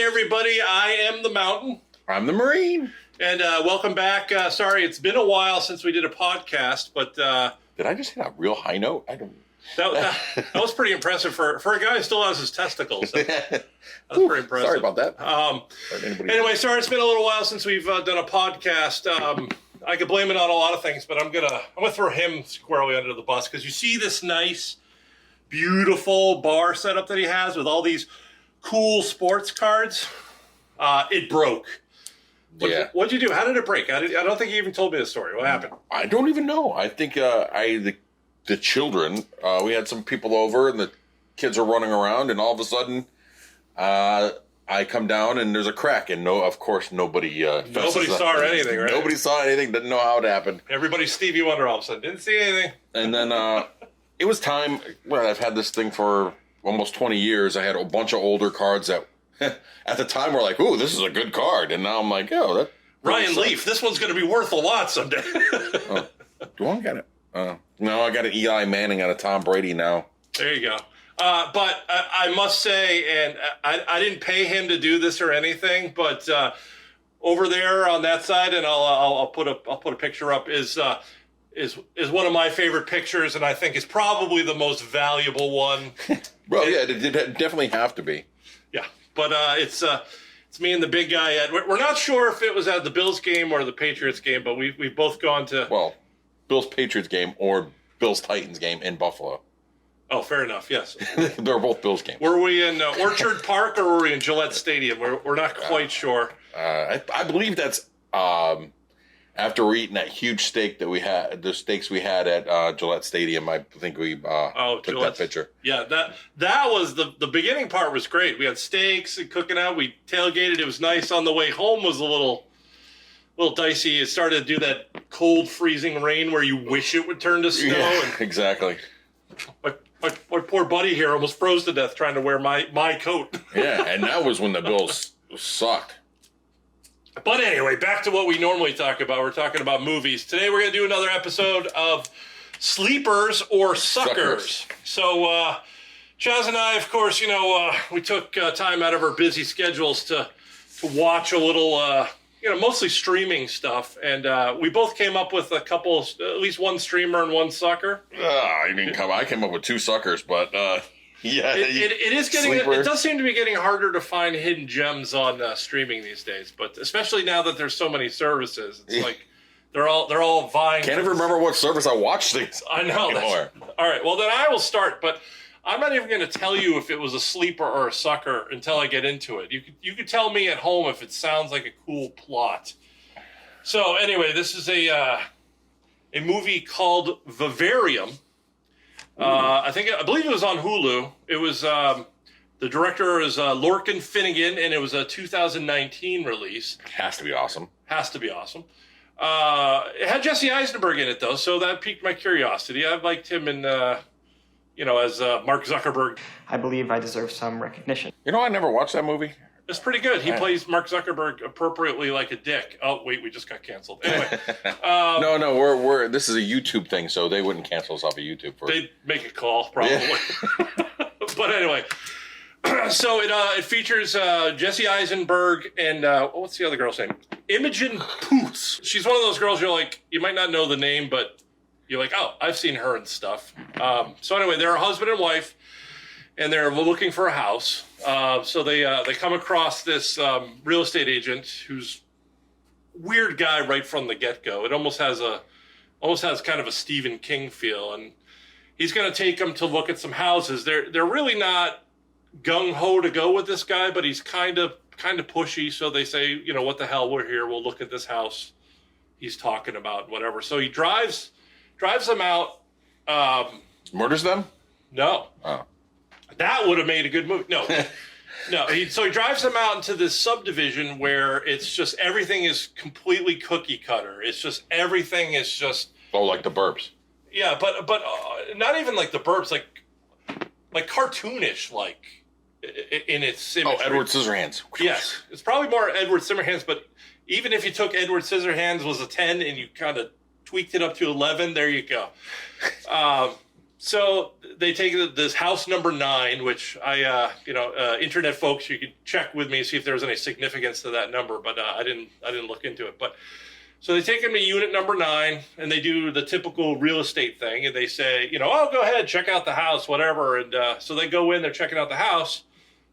Hey everybody, I am the Mountain. I'm the Marine. And welcome back. Sorry, it's been a while since we did a podcast, but... Did I just hit a real high note? I don't... That was pretty impressive for a guy who still has his testicles. That was pretty impressive. Sorry about that. Anyway, sorry, it's been a little while since we've done a podcast. I could blame it on a lot of things, but I'm gonna throw him squarely under the bus because you see this nice, beautiful bar setup that he has with all these cool sports cards. It broke. What'd you do? How did it break? I don't think you even told me the story. What happened? I don't even know. I think the children, we had some people over and the kids are running around and all of a sudden I come down and there's a crack and of course nobody saw anything, right? Nobody saw anything, didn't know how it happened. Everybody's Stevie Wonder all of a sudden. Didn't see anything. And then it was time. Well, I've had this thing for almost 20 years. I had a bunch of older cards that at the time were like, ooh, this is a good card. And now I'm like, oh, that Ryan Leaf, this one's going to be worth a lot someday. Do I got it? No, I got an Eli Manning out of Tom Brady now. There you go. But I must say, and I didn't pay him to do this or anything, but over there on that side, and I'll put a picture up, is one of my favorite pictures, and I think is probably the most valuable one. Well, yeah, it definitely have to be. Yeah, but it's me and the big guy. We're not sure if it was at the Bills game or the Patriots game, but we've both gone to... Well, Bills-Patriots game or Bills-Titans game in Buffalo. Oh, fair enough, yes. They're both Bills games. Were we in Orchard Park or were we in Gillette Stadium? We're not quite sure. I believe that's after we're eating that huge steak that we had, the steaks we had at Gillette Stadium. I think we took that picture. Yeah, that was the beginning part was great. We had steaks and cooking out. We tailgated. It was nice. On the way home was a little dicey. It started to do that cold, freezing rain where you wish it would turn to snow. Yeah, and exactly. My poor buddy here almost froze to death trying to wear my coat. Yeah, and that was when the Bills sucked. But anyway, back to what we normally talk about. We're talking about movies. Today we're going to do another episode of Sleepers or Suckers. So Chaz and I, of course, we took time out of our busy schedules to watch a little... mostly streaming stuff, and we both came up with a couple, at least one streamer and one sucker. I came up with two suckers, but yeah, it is getting. It does seem to be getting harder to find hidden gems on streaming these days, but especially now that there's so many services, it's like they're all vying. Can't even remember what service I watch things. I know. All right, well then I will start, but I'm not even going to tell you if it was a sleeper or a sucker until I get into it. You could tell me at home if it sounds like a cool plot. So anyway, this is a movie called Vivarium. I believe it was on Hulu. It was the director is Lorcan Finnegan, and it was a 2019 release. Has to be awesome. It had Jesse Eisenberg in it though, so that piqued my curiosity. I liked him in. As Mark Zuckerberg. I believe I deserve some recognition. I never watched that movie. It's pretty good. He plays Mark Zuckerberg appropriately like a dick. Oh, wait, we just got canceled. Anyway. No, we're this is a YouTube thing, so they wouldn't cancel us off of YouTube. They'd make a call, probably. Yeah. But anyway. So it features Jesse Eisenberg and what's the other girl's name? Imogen Poots. She's one of those girls you might not know the name, but you're like, oh, I've seen her and stuff. So anyway, they're a husband and wife, and they're looking for a house. So they come across this real estate agent who's weird guy right from the get-go. It almost has kind of a Stephen King feel, and he's going to take them to look at some houses. They're really not gung-ho to go with this guy, but he's kind of pushy. So they say, what the hell, we're here. We'll look at this house he's talking about, whatever. So he drives them out. Murders them? No. Oh. That would have made a good movie. No. No. So he drives them out into this subdivision where it's just everything is completely cookie cutter. It's just everything is just... Oh, like the Burbs. Yeah, but not even like the Burbs, like cartoonish, like in its imagery. Oh, Edward Scissorhands. Yes. It's probably more Edward Scissorhands, but even if you took Edward Scissorhands was a 10 and you kind of tweaked it up to 11. There you go. So they take this house number 9, which I, internet folks, you could check with me, see if there was any significance to that number, but I didn't look into it. But so they take them to unit number 9, and they do the typical real estate thing, and they say, oh, go ahead, check out the house, whatever. And so they go in, they're checking out the house.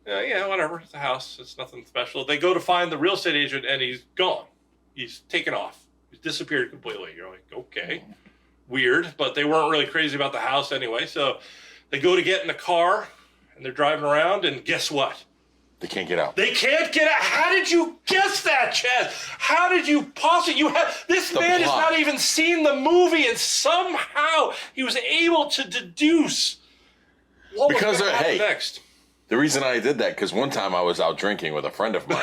Yeah, whatever, it's a house, it's nothing special. They go to find the real estate agent, and he's gone. He's taken off. He's disappeared completely. You're like, okay. Weird, but they weren't really crazy about the house anyway. So they go to get in the car, and they're driving around, and guess what? They can't get out. They can't get out. How did you guess that, Chad? How did you possibly? This man has not even seen the movie, and somehow he was able to deduce what was going to happen next. The reason I did that, because one time I was out drinking with a friend of mine.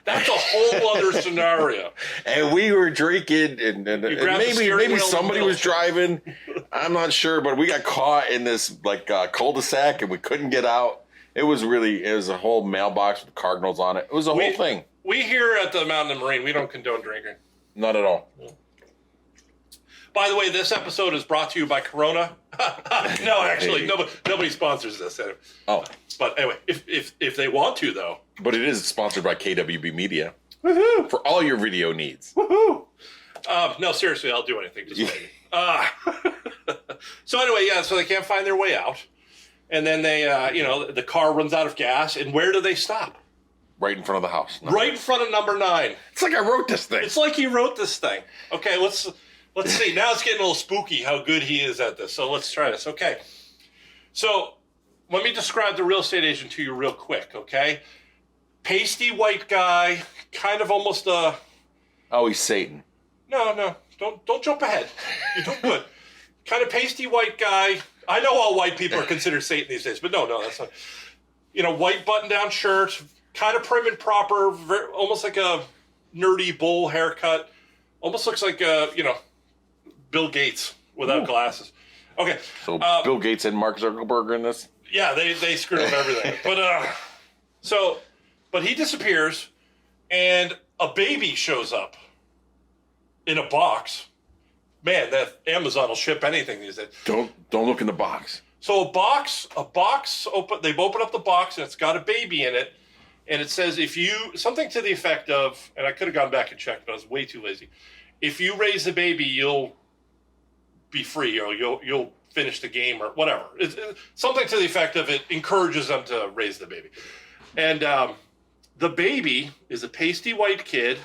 That's a whole other scenario. And we were drinking, and maybe somebody was driving. I'm not sure, but we got caught in this cul-de-sac, and we couldn't get out. It was a whole mailbox with cardinals on it. It was a whole thing. We here at the Mountain and Marine, we don't condone drinking. Not at all. By the way, this episode is brought to you by Corona. No, actually, nobody sponsors this. Oh. But anyway, if they want to, though. But it is sponsored by KWB Media. Woohoo! For all your video needs. Woohoo! No, seriously, I'll do anything. Just maybe. So anyway, so they can't find their way out. And then they, the car runs out of gas. And where do they stop? Right in front of the house. Right in front of number 9. It's like I wrote this thing. It's like he wrote this thing. Okay, let's see. Now it's getting a little spooky how good he is at this. So let's try this. Okay. So let me describe the real estate agent to you real quick, okay? Pasty white guy, kind of almost a... Oh, he's Satan. No. Don't jump ahead. You're doing good. Kind of pasty white guy. I know all white people are considered Satan these days, but no, that's not... white button-down shirt, kind of prim and proper, almost like a nerdy bull haircut. Almost looks like, Bill Gates without glasses. Okay. So Bill Gates and Mark Zuckerberg in this? Yeah, they screwed up everything. But he disappears, and a baby shows up in a box. Man, that Amazon will ship anything these days. Don't look in the box. So a box they've opened up the box, and it's got a baby in it, and it says something to the effect of, and I could have gone back and checked, but I was way too lazy. If you raise the baby, you'll be free, or you'll finish the game, or whatever. It's something to the effect of it encourages them to raise the baby. And the baby is a pasty white kid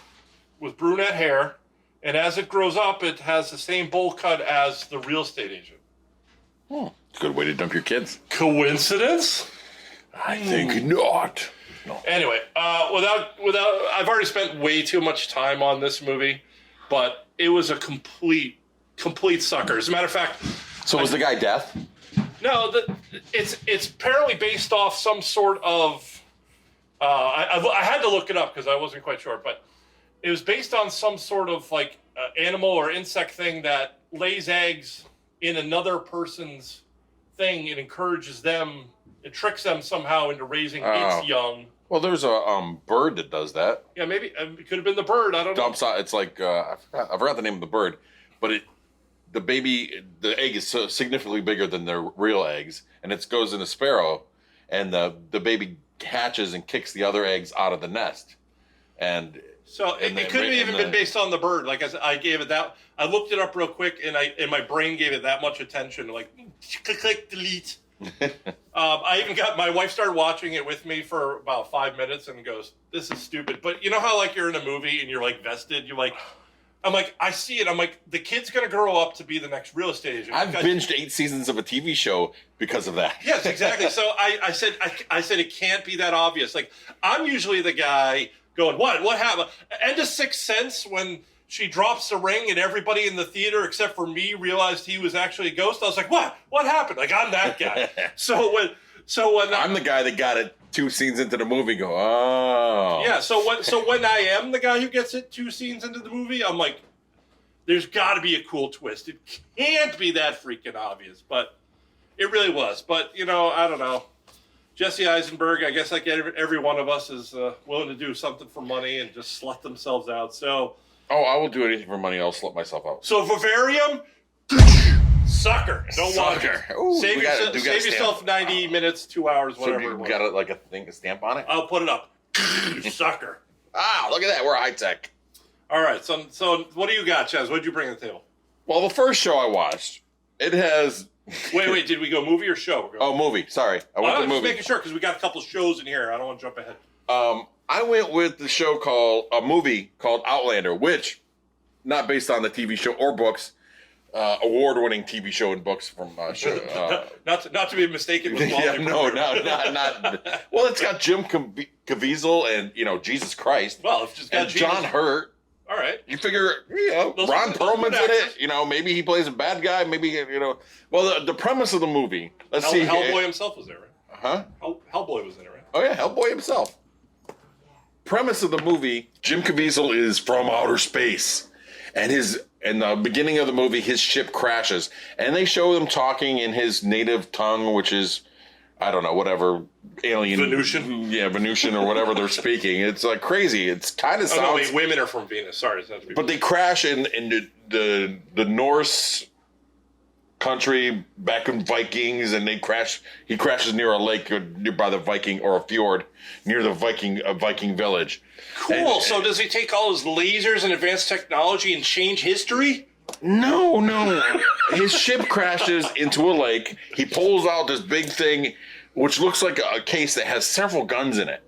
with brunette hair, and as it grows up, it has the same bowl cut as the real estate agent. It's a good way to dump your kids. Coincidence? I think not. No. Anyway, without, I've already spent way too much time on this movie, but it was a complete sucker. As a matter of fact, so was the guy deaf? No, it's apparently based off some sort of. I had to look it up because I wasn't quite sure, but it was based on some sort of animal or insect thing that lays eggs in another person's thing. It encourages them, it tricks them somehow into raising its young. Well, there's a bird that does that. Yeah, maybe it could have been the bird. I don't know. It's like I forgot the name of the bird, but the egg is so significantly bigger than their real eggs, and it goes in a sparrow, and the baby hatches and kicks the other eggs out of the nest, and so it couldn't have even been based on the bird. Like I gave it that. I looked it up real quick, and my brain gave it that much attention. Like click delete. I even got my wife started watching it with me for about 5 minutes and goes, "This is stupid." But you know how you're in a movie and you're vested. I'm like, I see it. I'm like, the kid's gonna grow up to be the next real estate agent. I've binged 8 seasons of a TV show because of that. Yes, exactly. So I said it can't be that obvious. I'm usually the guy going, what happened? End of Sixth Sense when she drops the ring and everybody in the theater except for me realized he was actually a ghost. I was like, what happened? I'm that guy. So when I'm the guy that got it 2 scenes into the movie, go, oh. Yeah, so when I am the guy who gets it 2 scenes into the movie, I'm like, there's got to be a cool twist. It can't be that freaking obvious, but it really was. But, I don't know. Jesse Eisenberg, I guess like every one of us is willing to do something for money and just slut themselves out. So. Oh, I will do anything for money. I'll slut myself out. So Vivarium, sucker. Don't watch it. Ooh, Save, we gotta- do we gotta save yourself 90 minutes, 2 hours, So whatever. we it was. got a stamp on it. I'll put it up. You sucker. Ah, look at that. We're high tech. All right. So what do you got, Chaz? What did you bring to the table? Well, the first show I watched, it has. Wait. Did we go movie or show? Oh, movie. Sorry, I went I'm to just movie. making sure because we got a couple shows in here. I don't want to jump ahead. I went with the show a movie called Outlander, which, not based on the TV show or books, award-winning TV show and books from Not to be mistaken with yeah, Wally no, Burger. not. Well, it's got Jim Caviezel and Jesus Christ, Well, it's just got and John Hurt. All right. You figure, Those Ron are good Perlman's in actors. it. Maybe he plays a bad guy. Maybe Well, the premise of the movie. Let's see. Hellboy himself was there, right? Huh? Hellboy was in it, right? Oh yeah, Hellboy himself. Premise of the movie: Jim Caviezel is from outer space, and in the beginning of the movie, his ship crashes, and they show him talking in his native tongue, which is, I don't know, whatever alien Venusian? Yeah, Venusian or whatever they're speaking. It's like crazy. It's kind of Oh, no, sounds. wait, women are from Venus. Sorry, it's not to be. But they crash in the Norse country back in Vikings, and he crashes near a lake by the Viking or a fjord near the Viking village. Cool. So does he take all his lasers and advanced technology and change history? No. His ship crashes into a lake. He pulls out this big thing, which looks like a case that has several guns in it.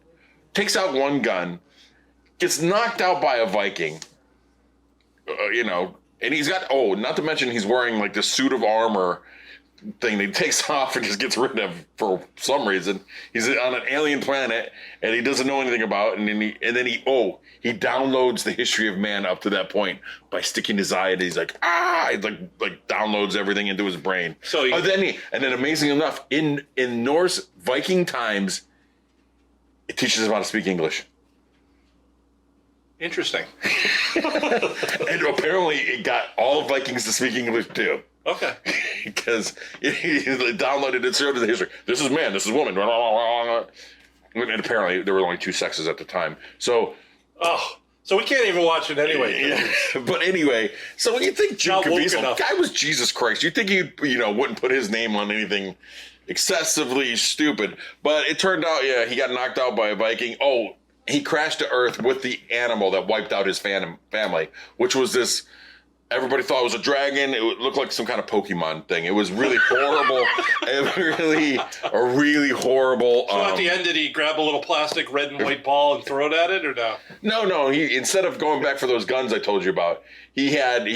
Takes out one gun, gets knocked out by a Viking. And he's got, not to mention he's wearing like this suit of armor thing that he takes off and just gets rid of for some reason. He's on an alien planet and he doesn't know anything about it. And then he downloads the history of man up to that point by sticking his eye, and he's like, he like downloads everything into his brain. So then amazing enough, in Norse Viking times, it teaches him how to speak English. Interesting. And apparently it got all Vikings to speak English too. Okay. Because he downloaded it, showed the history. This is man, this is woman. And apparently there were only two sexes at the time. So we can't even watch it anyway. yeah. But anyway, so when you think Jim Not woke Caviezel, enough. guy was Jesus Christ. You think he wouldn't put his name on anything excessively stupid. But it turned out, he got knocked out by a Viking. He crashed to Earth with the animal that wiped out his family, which was this. Everybody thought it was a dragon. It looked like some kind of Pokemon thing. It was really horrible. A really horrible. So at the end, did he grab a little plastic red and white ball and throw it at it, or no? No. He, instead of going back for those guns I told you about, he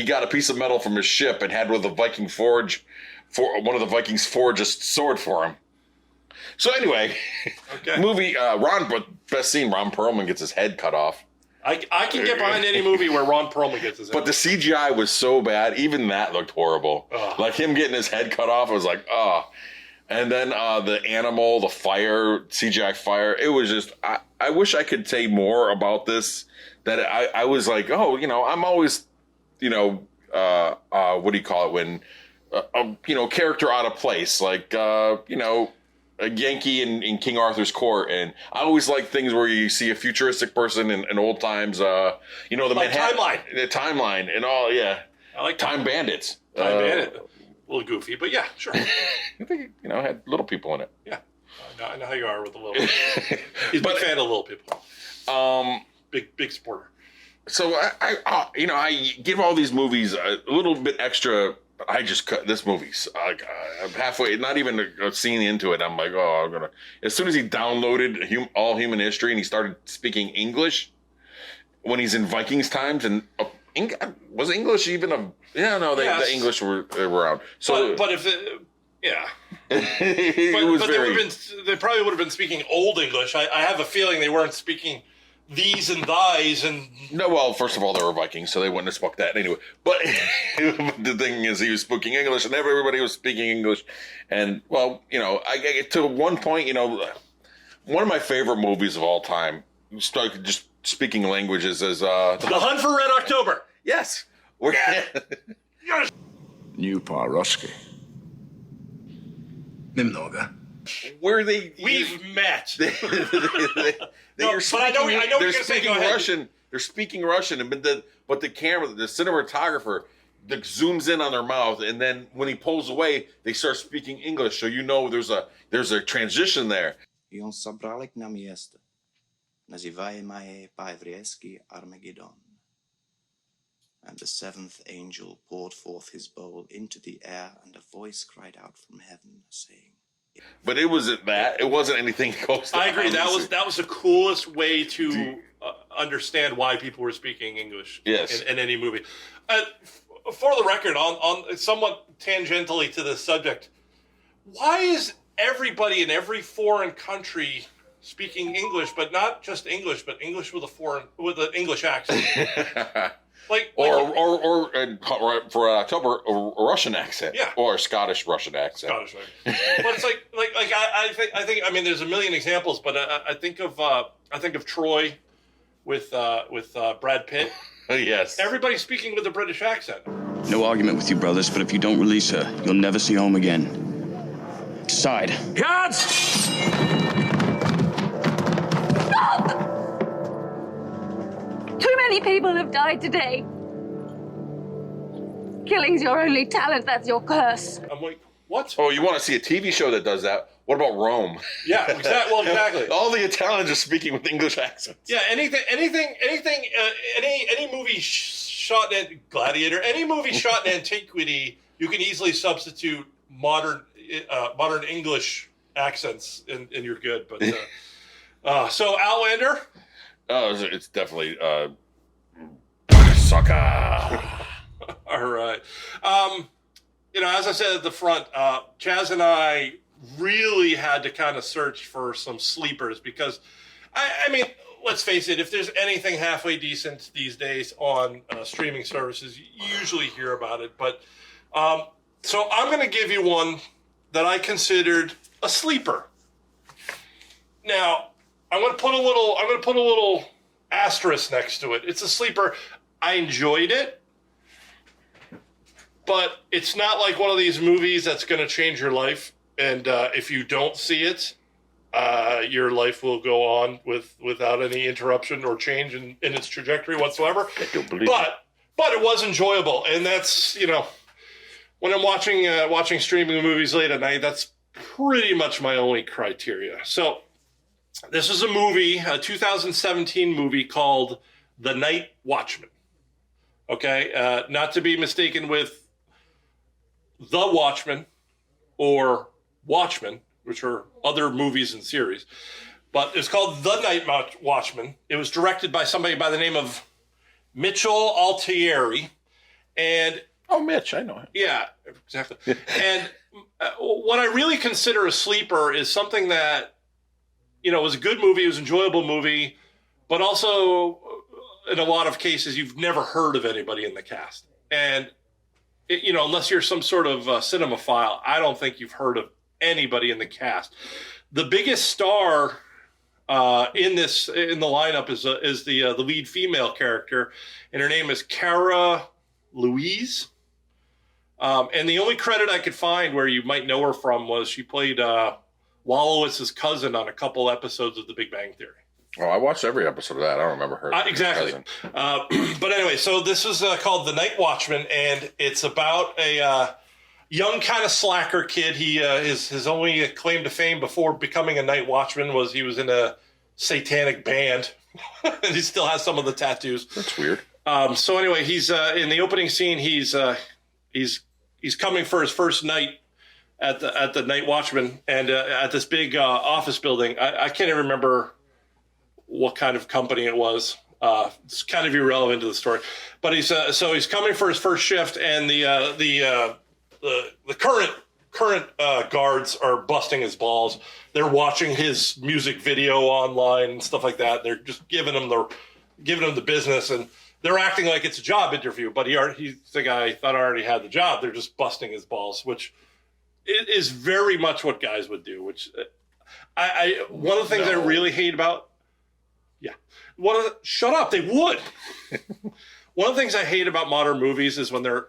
got a piece of metal from his ship and had with the Viking forge, one of the Vikings forge a sword for him. So anyway, Okay. movie best scene, Ron Perlman gets his head cut off. I can get behind any movie where Ron Perlman gets his head. But the CGI was so bad, even that looked horrible. Ugh. Like him getting his head cut off, I was like, And then the animal, the fire, CGI fire, it was just, I wish I could say more about this. That I was like, I'm always, what do you call it when, character out of place, like, a Yankee in King Arthur's court, and I always like things where you see a futuristic person in old times. The Manhattan Timeline. the timeline, and all. Yeah, I like Time Bandits. Time Bandit. A little goofy, but yeah, sure. I think had little people in it. Yeah, I know how you are with the little people. He's a big fan of little people. Big supporter. So I give all these movies a little bit extra. I just cut this movie's I'm halfway, not even a scene into it. I'm like, I'm gonna. As soon as he downloaded All Human History and he started speaking English when he's in Vikings times, and was English even a? Yeah, no, Yes. the English were around. So, but if yeah, it was very. they probably would have been speaking Old English. I have a feeling they weren't speaking these and thys and. No, well, first of all, they were Vikings, so they wouldn't have spoke that anyway. But the thing is, he was speaking English, and everybody was speaking English. And, well, I get to one point, one of my favorite movies of all time, just speaking languages, is... The Hunt for Red October. Yes. Yes. New Paroski. Немного. Where they... We've met. They No, are but I know what you're they're gonna say. speaking Go ahead. Russian. They're speaking Russian, but the camera, the cinematographer that zooms in on their mouth, and then when he pulls away, they start speaking English. So you know there's a transition there. I on zabralek na miejsce. Nazywajmy je po-еврейски Armageddon. And the seventh angel poured forth his bowl into the air, and a voice cried out from heaven, saying, But it wasn't that. It wasn't anything close to I agree. That obviously. was the coolest way to understand why people were speaking English Yes. in any movie. For the record, on somewhat tangentially to this subject, why is everybody in every foreign country speaking English, but not just English, but English with an English accent? Or for October, a Russian accent, Yeah. or a Scottish Russian accent. Scottish, right? But it's I think I mean there's a million examples, but I think of Troy with Brad Pitt. Yes. Everybody's speaking with a British accent. No argument with you, brothers, but if you don't release her, you'll never see home again. Decide. Guards! Too many people have died today. Killing's your only talent, that's your curse. I'm like, what? Oh, you want to see a TV show that does that? What about Rome? Yeah, exactly. Well, exactly. All the Italians are speaking with English accents. Yeah, any movie shot in Gladiator, any movie shot in antiquity, you can easily substitute modern English accents, and you're good. But so Outlander. Oh, it's definitely sucker. All right. As I said at the front, Chaz and I really had to kind of search for some sleepers because, I mean, let's face it, if there's anything halfway decent these days on streaming services, you usually hear about it. But so I'm going to give you one that I considered a sleeper. Now, I'm going to put a little asterisk next to it. It's a sleeper. I enjoyed it, but it's not like one of these movies that's going to change your life. And if you don't see it, your life will go on without any interruption or change in its trajectory whatsoever. But it was enjoyable, and that's when I'm watching streaming movies late at night, that's pretty much my only criteria. So this is a movie, a 2017 movie called The Night Watchman. Okay, not to be mistaken with The Watchmen or Watchmen, which are other movies and series. But it's called The Night Watchman. It was directed by somebody by the name of Mitchell Altieri. And Oh, Mitch, I know him. yeah, exactly. And what I really consider a sleeper is something that, was a good movie, it was an enjoyable movie, but also in a lot of cases, you've never heard of anybody in the cast. And, unless you're some sort of cinemaphile, I don't think you've heard of anybody in the cast. The biggest star in the lineup is the lead female character, and her name is Cara Louise. And the only credit I could find where you might know her from was she played Wolowitz's cousin on a couple episodes of The Big Bang Theory. Oh, I watched every episode of that. I don't remember her. Exactly. But anyway, so this is called The Night Watchman, and it's about a young kind of slacker kid. He his only claim to fame before becoming a night watchman was he was in a satanic band. And he still has some of the tattoos. That's weird. So anyway, he's in the opening scene. He's coming for his first night at the Night Watchman, and at this big office building. I can't even remember what kind of company it was. It's kind of irrelevant to the story, but he's coming for his first shift, and the current guards are busting his balls. They're watching his music video online and stuff like that. They're just giving him the business, and they're acting like it's a job interview. But he's the guy thought already had the job. They're just busting his balls, which is very much what guys would do. Which one of the things I really hate about. Yeah. Shut up. They would. One of the things I hate about modern movies is when they're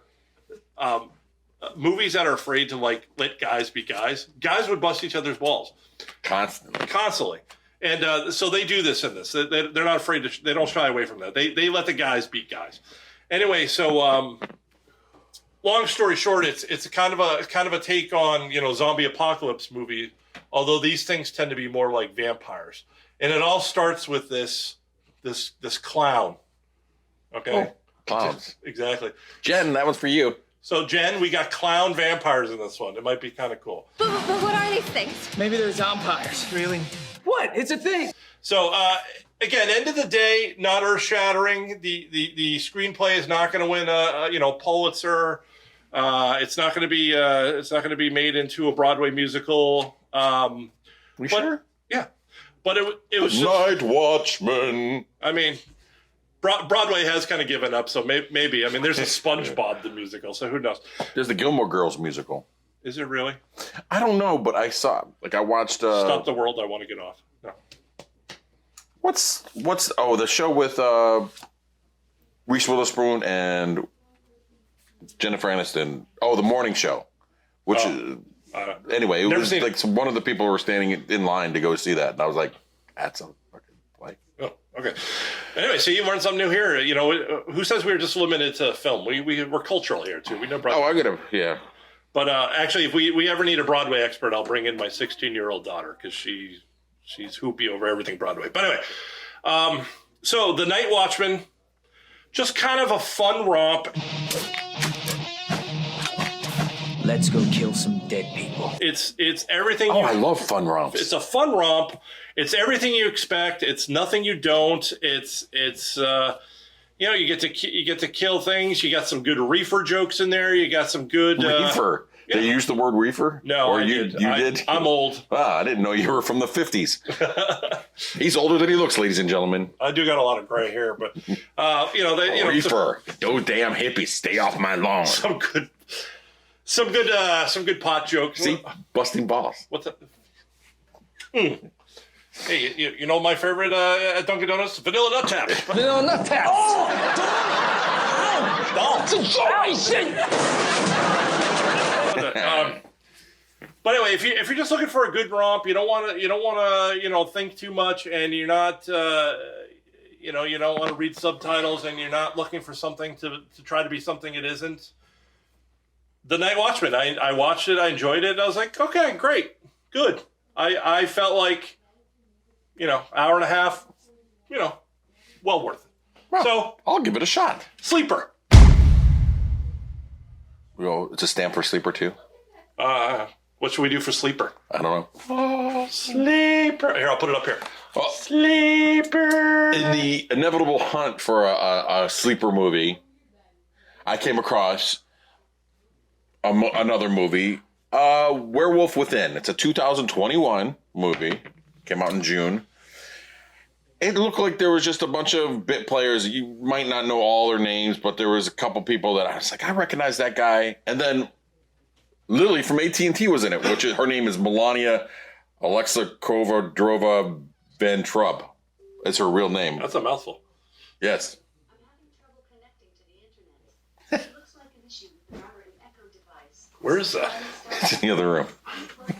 movies that are afraid to let guys be guys. Guys would bust each other's balls constantly, and so they do this in this. They're not afraid to. They don't shy away from that. They let the guys beat guys. Anyway, so long story short, it's kind of a take on zombie apocalypse movie. Although these things tend to be more like vampires, and it all starts with this clown. Okay, Clowns. Exactly. Jen, that one's for you. So Jen, we got clown vampires in this one. It might be kind of cool. But what are these things? Maybe they're vampires. Really? What? It's a thing. So again, end of the day, not earth shattering. The screenplay is not going to win a Pulitzer. It's not going to be made into a Broadway musical. Sure? Yeah, but it was Night Watchman. I mean, Broadway has kind of given up, so maybe. I mean, there's a SpongeBob the musical, so who knows? There's the Gilmore Girls musical. Is it really? I don't know, but I watched. Stop the World. I want to get off. No. What's the show with Reese Witherspoon and Jennifer Aniston? Oh, The Morning Show, which is. Anyway, it was like one of the people were standing in line to go see that, and I was like, "That's a fucking play." Oh, okay. Anyway, so you learned something new here. Who says we're just limited to film? We're cultural here too. We know Broadway. Yeah. But actually, if we ever need a Broadway expert, I'll bring in my 16-year-old daughter because she's hoopy over everything Broadway. But anyway, so The Night Watchman, just kind of a fun romp. Let's go kill some dead people. It's everything. I love fun romps. It's a fun romp. It's everything you expect. It's nothing you don't. It's you get to kill things. You got some good reefer jokes in there. You got some good reefer. Yeah. They use the word reefer? No, or I you did. I'm old. I didn't know you were from the 50s. He's older than he looks, ladies and gentlemen. I do got a lot of gray hair, but reefer. Those damn hippies, stay off my lawn. Some good pot jokes. See, busting balls. What's that? Hey, you know my favorite at Dunkin' Donuts? Vanilla Nut Taps. Vanilla nut taps. But anyway, if you're just looking for a good romp, you don't want to think too much, and you're not you don't want to read subtitles, and you're not looking for something to try to be something it isn't. The Night Watchman, I watched it, I enjoyed it. I was like, okay, great, good. I felt like, hour and a half, well worth it. Well, so I'll give it a shot. Sleeper. It's a stamp for Sleeper too. What should we do for Sleeper? I don't know. Oh, Sleeper. Here, I'll put it up here. Oh. Sleeper. In the inevitable hunt for a sleeper movie, I came across another movie, Werewolf Within. It's a 2021 movie. Came out in June. It looked like there was just a bunch of bit players. You might not know all their names, but there was a couple people that I was like, I recognize that guy. And then Lily from AT&T was in it, which her name is Melania Alexa Kovodrova Van Trub. It's her real name. That's a mouthful. Yes. I'm having trouble connecting to the internet. It looks like an issue with the router and echo device. Where is that? It's in the other room.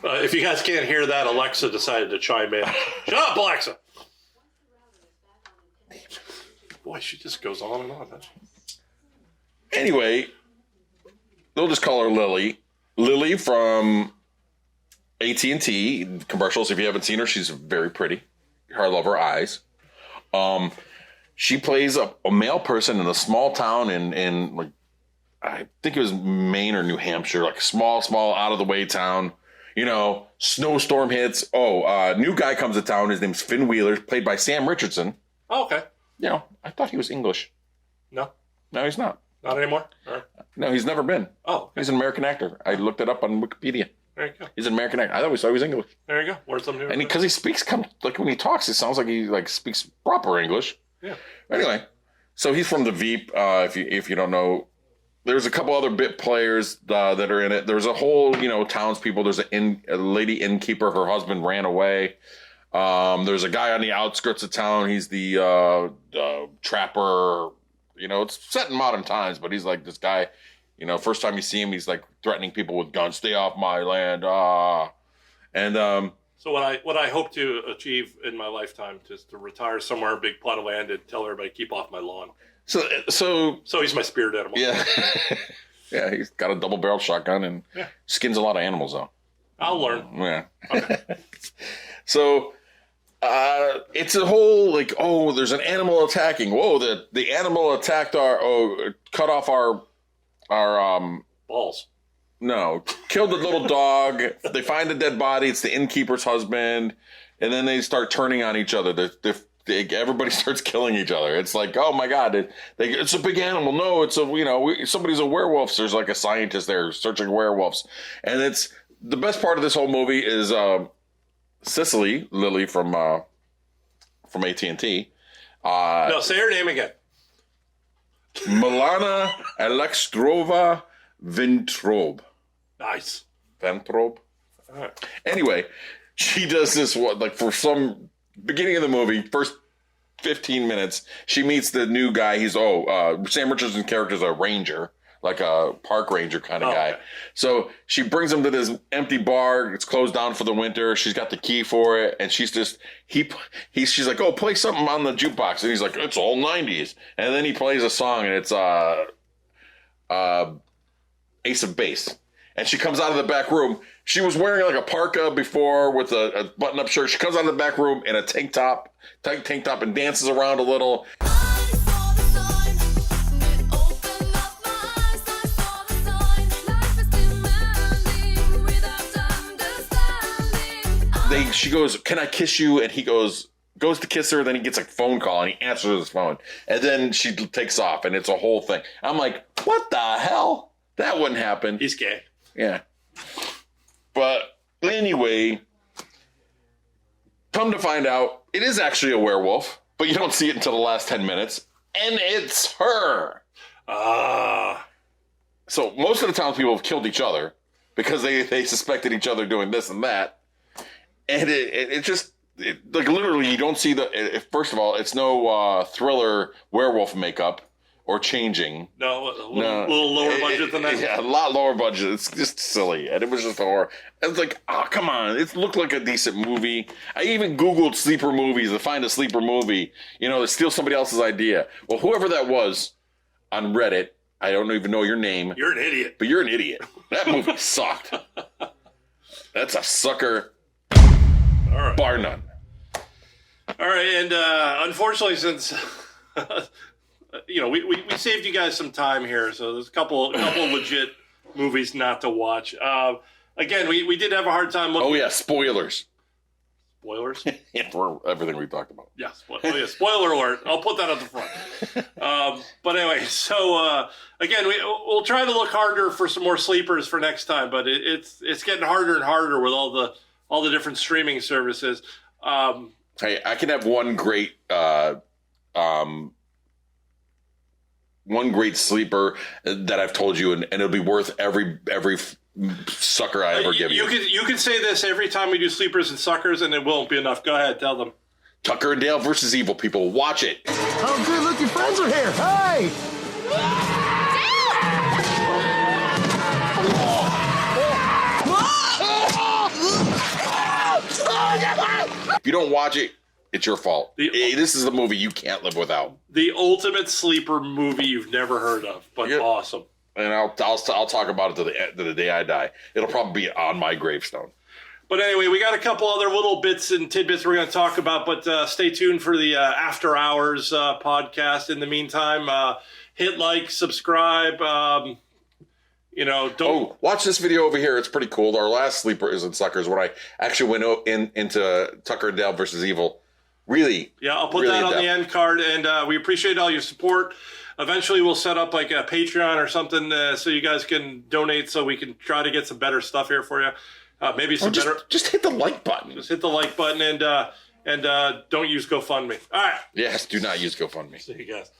If you guys can't hear that, Alexa decided to chime in. Shut up, Alexa! Boy, she just goes on and on, doesn't she? Anyway, they'll just call her Lily. Lily from AT&T commercials. If you haven't seen her, she's very pretty. I love her eyes. She plays a male person in a small town in like, I think it was Maine or New Hampshire, like a small, out of the way town. Snowstorm hits. New guy comes to town. His name's Finn Wheeler, played by Sam Richardson. Oh, okay. I thought he was English. No, he's not. not anymore. All right. No, he's never been. Oh, okay. He's an American actor. I looked it up on Wikipedia. There you go. He's an American actor. I always thought he was English. There you go. Learn something new. And because he speaks, when he talks, it sounds like he speaks proper English. Yeah. Anyway, so he's from the Veep. If you don't know, there's a couple other bit players that are in it. There's a whole townspeople. There's a lady innkeeper. Her husband ran away. There's a guy on the outskirts of town. He's the trapper. It's set in modern times, but he's like this guy. First time you see him, he's like threatening people with guns. Stay off my land. And so what I hope to achieve in my lifetime is to retire somewhere, a big plot of land, and tell everybody keep off my lawn. So he's my spirit animal. Yeah. Yeah, he's got a double-barrel shotgun and skins a lot of animals, though. I'll learn. Yeah. Okay. So, it's a whole, like, oh, there's an animal attacking. Whoa, the animal attacked cut off our balls. No, killed the little dog. They find a dead body. It's the innkeeper's husband. And then they start turning on each other. Everybody starts killing each other. It's like, oh my God, it's a big animal. No, it's somebody's a werewolf. There's like a scientist there searching werewolves. And it's the best part of this whole movie is Cicely Lily from AT&T. No, say her name again. Milana Alexstrova Vintrobe. Nice. Ventrobe. All right. Anyway, she does this for some beginning of the movie, first 15 minutes, she meets the new guy. He's Sam Richardson's character's a ranger, like a park ranger kind of guy. Okay. So she brings him to this empty bar. It's closed down for the winter. She's got the key for it, and she's like, oh, play something on the jukebox, and he's like, it's all 90s, and then he plays a song, and it's Ace of Base. And she comes out of the back room. She was wearing like a parka before with a button-up shirt. She comes out of the back room in a tank top, and dances around a little. She goes, "Can I kiss you?" And he goes to kiss her. Then he gets a phone call, and he answers his phone. And then she takes off, and it's a whole thing. I'm like, what the hell? That wouldn't happen. He's gay. Yeah. But anyway, come to find out, it is actually a werewolf, but you don't see it until the last 10 minutes. And it's her. So most of the townspeople have killed each other because they suspected each other doing this and that. And it just, like, literally, you don't see first of all, it's no Thriller werewolf makeup. Or changing. No, a little lower budget than that? Yeah, a lot lower budget. It's just silly. And it was just horror. It's like, oh, come on. It looked like a decent movie. I even Googled sleeper movies to find a sleeper movie, to steal somebody else's idea. Well, whoever that was on Reddit, I don't even know your name. You're an idiot. But you're an idiot. That movie sucked. That's a sucker. All right. Bar none. All right, and unfortunately, since... we saved you guys some time here, so there's a couple legit movies not to watch. Again, we did have a hard time looking. Oh yeah, spoilers. Spoilers? Yeah, for everything we talked about. Yeah, spoiler alert. I'll put that at the front. But anyway, so again, we'll try to look harder for some more sleepers for next time, but it's getting harder and harder with all the different streaming services. Hey, I can have one great sleeper that I've told you, and it'll be worth every sucker I ever give you. You can say this every time we do sleepers and suckers, and it won't be enough. Go ahead, tell them. Tucker and Dale versus Evil, people. Watch it. Oh, good. Look, your friends are here. Hey! If you don't watch it, it's your fault. This is a movie you can't live without. The ultimate sleeper movie you've never heard of, but awesome. And I'll talk about it to the day I die. It'll probably be on my gravestone. But anyway, we got a couple other little bits and tidbits we're going to talk about, but stay tuned for the After Hours podcast. In the meantime, hit like, subscribe. Don't watch this video over here. It's pretty cool. Our last Sleepers and Suckers, when I actually went into Tucker and Dale versus Evil. Really? Yeah, I'll put that on the end card, and we appreciate all your support. Eventually, we'll set up like a Patreon or something so you guys can donate so we can try to get some better stuff here for you. Maybe some better. Just hit the like button. Just hit the like button and don't use GoFundMe. All right. Yes, do not use GoFundMe. See you guys.